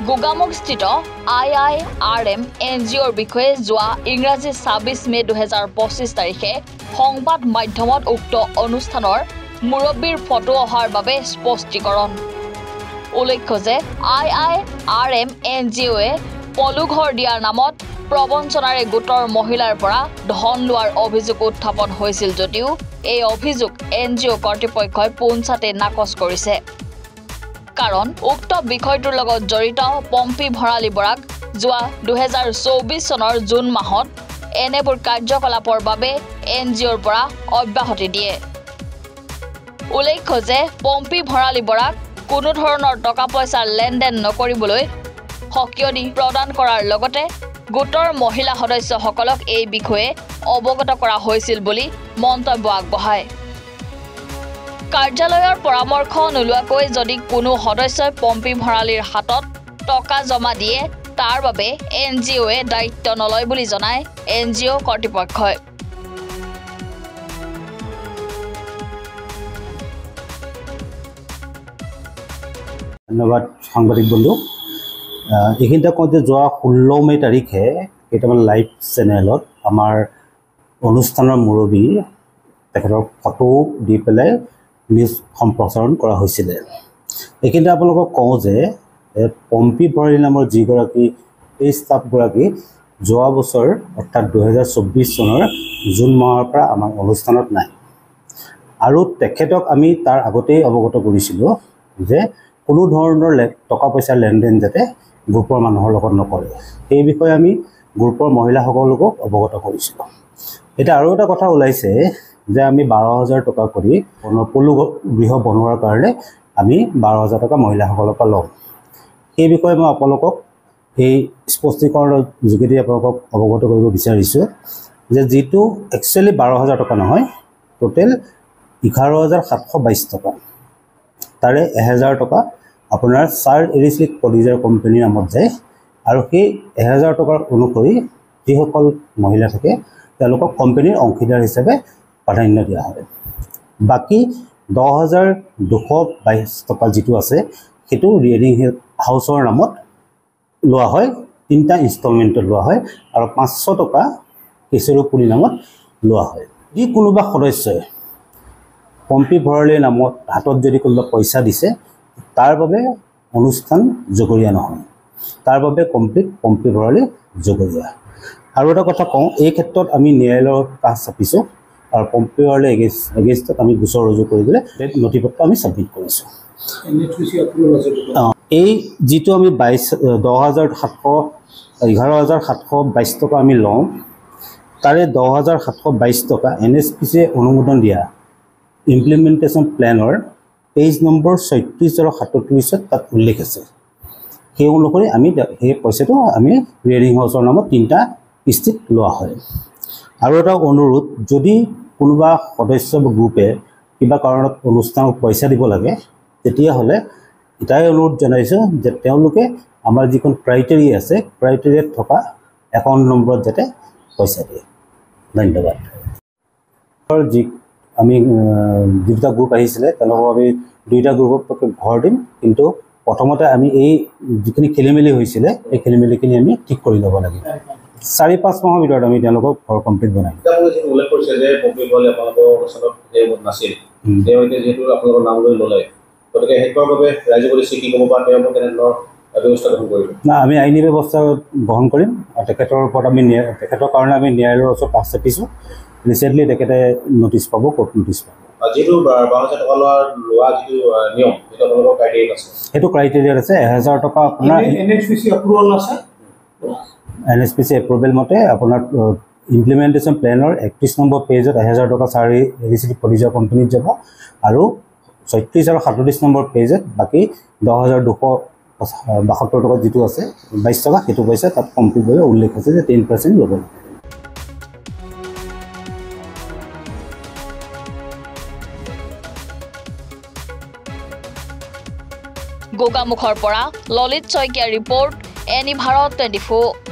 গোগামুখস্থিত IIRM NGOৰ বিষয়ে যোৱা ইংৰাজী ২৬ মে ২০২৫ তাৰিখে সংবাদ মাধ্যমত উক্ত অনুষ্ঠানৰ মুৰব্বীৰ ফটো অহাৰ বাবে স্পষ্টীকৰণ উল্লেখ্য যে IIRM NGOয়ে পলুঘৰ দিয়াৰ নামত প্ৰবঞ্চনাৰে গোটৰ মহিলাৰ পৰা ধন লোৱাৰ অভিযোগ উত্থাপন হৈছিল যদিও এই অভিযোগ NGO কৰ্তৃপক্ষই পোনছাতে নাকচ কৰিছে কাৰণ উক্ত বিষয়টোৰ লগত জড়িত পম্পী ভৰালী বৰাক যোৱা ২০২৪ চনৰ জুন মাহত এনেবোৰ কাৰ্যকলাপৰ বাবে NGOৰ পৰা অব্যাহতি দিয়ে উল্লেখ্য যে পম্পী ভৰালী বৰাক কোনো ধৰণৰ টকা পইচা লেনদেন নকৰিবলৈ সকিয়নি প্ৰদান কৰাৰ লগতে গোটৰ মহিলা সদস্যসকলক এই বিষয়ে অৱগত কৰা হৈছিল বুলি মন্তব্য আগবঢ়ায় কাৰ্যালয়ৰ পৰামৰ্শ নোলোৱাকৈ যদি কোনো সদস্যই পম্পী ভৰালীৰ হাতত টকা জমা দিয়ে তাৰ বাবে NGOয়ে দায়িত্ব নলয় বুলি জনায় NGO কৰ্তৃপক্ষই ধন্যবাদ সাংবাদিক বন্ধু এইখিনিতে কওঁ যে যোৱা 16 মে তাৰিখে কেইটামান লাইভ চেনেলত আমাৰ অনুষ্ঠানৰ মুৰব্বী তেখেতৰ ফটো দি পেলাই নিউজ সম্প্ৰচাৰণ কৰা হৈছিলে এইখিনিতে আপোনালোকক কওঁ যে পম্পী ভৰালী নামৰ যিগৰাকী এই ষ্টাফগৰাকী যোৱা বছৰ অৰ্থাৎ ২০২৪ চনৰ জুন মাহৰ পৰা আমাৰ অনুষ্ঠানত নাই আৰু তেখেতক আমি তাৰ আগতেই অৱগত কৰিছিলোঁ যে কোনো ধৰণৰ টকা পইচা লেনদেন যাতে গ্ৰুপৰ মানুহৰ লগত নকৰে এই বিষয়ে আমি গ্ৰুপৰ মহিলাসকলকো অৱগত কৰিছিলোঁ এটা আৰু এটা কথা ওলাইছে যে আমি ১২,০০০ টকা কৰি পলু গৃহ বনোৱাৰ কাৰণে আমি ১২,০০০ টকা মহিলাসকলৰ পৰা লওঁ এই বিষয়ে মই আপোনালোকক এই স্পষ্টীকৰণৰ যোগেদি আপোনালোকক অৱগত কৰিব বিচাৰিছোঁ যে যিটো একচুৱেলি ১২,০০০ টকা নহয় টোটেল ১১,৭২২ টকা তাৰে ১,০০০ টকা আপোনাৰ চাৰ্ড এৰিছলিক পলিজাৰ কোম্পানীৰ নামত যায় আৰু সেই ১,০০০ টকাৰ অনুসৰি যিসকল মহিলা থাকে তেওঁলোকক কোম্পানীৰ অংশীদাৰ হিচাপে প্ৰাধান্য দিয়া হয় বাকী ১০,২২২ টকা যিটো আছে সেইটো ৰিয়েৰিং হাউচৰ নামত লোৱা হয় ৩টা ইনষ্টলমেণ্টত লোৱা হয় আৰু ৫০০ টকা কেশৰী পুলি নামত লোৱা হয় যি কোনোবা সদস্যই পম্পী ভৰালীৰ নামত হাতত যদি কোনোবা পইচা দিছে তাৰ বাবে অনুষ্ঠান জগৰীয়া নহয় তাৰ বাবে কমপ্লিট পম্পী ভৰালী জগৰীয়া আৰু এটা কথা কওঁ এই ক্ষেত্ৰত আমি ন্যায়ালয়ৰ কাষ চাপিছোঁ আৰু পম্পী ভৰালী এগেইনষ্টত আমি গোচৰ ৰুজু কৰিবলৈ নথিপত্ৰ আমি ছাবমিট কৰিছোঁ এই যিটো আমি ১১,৭২২ টকা আমি লওঁ তাৰে ১০,৭২২ টকা NSPCয়ে অনুমোদন দিয়া ইমপ্লিমেণ্টেশ্যন প্লেনৰ পেজ নম্বৰ ৩৬ আৰু ৩৭ তাত উল্লেখ আছে সেই অনুসৰি আমি সেই পইচাটো আমি ৰিয়েৰিং হাউচৰ নামত ৩টা কিস্তিত লোৱা হয় আৰু এটা অনুৰোধ যদি কোনোবা সদস্য বা গ্ৰুপে কিবা কাৰণত অনুষ্ঠানত পইচা দিব লাগে তেতিয়াহ'লে এটাই অনুৰোধ জনাইছোঁ যে তেওঁলোকে আমাৰ যিখন ক্ৰাইটেৰিয়া আছে ক্ৰাইটেৰিয়াত থকা একাউণ্ট নম্বৰত যাতে পইচা দিয়ে ধন্যবাদ যি আমি দুটা গ্ৰুপ আহিছিলে তেওঁলোকক আমি দুইটা গ্ৰুপক ঘৰ দিম কিন্তু প্ৰথমতে আমি এই যিখিনি খেলিমেলি হৈছিলে এই খেলিমেলিখিনি আমি ঠিক কৰি ল'ব লাগিব ৪-৫ মাহৰ ভিতৰত আমি তেওঁলোকক ঘৰ কমপ্লিট বনাই উল্লেখ কৰিছে যে পম্পী ভৰালী আপোনালোকৰ অনুষ্ঠানত নাছিল তেওঁ এতিয়া যিহেতু আপোনালোকৰ নাম লৈ ল'লে গতিকে সেইটোৰ বাবে ৰাইজে কৰিছে কি ক'ব বা তেওঁ কেনেধৰণৰ ব্যৱস্থা গ্ৰহণ কৰিব না আমি আইনী ব্যৱস্থা গ্ৰহণ কৰিম আৰু তেখেতৰ ওপৰত আমি তেখেতৰ কাৰণে আমি ন্যায়ালয়ৰ ওচৰত কাষ চাপিছোঁ ৰিচেণ্টলি তেখেতে নটিচ পাব কোৰ্ট নটিচ পাব যিটো ১২,০০০ টকা লোৱা যিটো নিয়ম সেইটো আপোনালোকৰ ক্ৰাইটেৰিয়াত আছে সেইটো ক্ৰাইটেৰিয়াত আছে ১,০০০ টকা আপোনাৰ NSPC এপ্ৰুভেল আছে NSPC এপ্ৰুভেল মতে আপোনাৰ ইমপ্লিমেণ্টেশ্যন প্লেনৰ ৩১ নম্বৰ পেজত ১,০০০ টকা চাৰি এৰিছলিক পলিজাৰ কোম্পানীত যাব আৰু ৩৬ আৰু ৩৭ নম্বৰ পেজত বাকী ১০,২৭২ টকা যিটো আছে ২২ টকা সেইটো পইচা তাত কমপ্লিটভাৱে উল্লেখ আছে যে 10% ল'ব গোগামুখৰ পৰা ললিত শইকীয়াৰ ৰিপৰ্ট এনি ভাৰত 24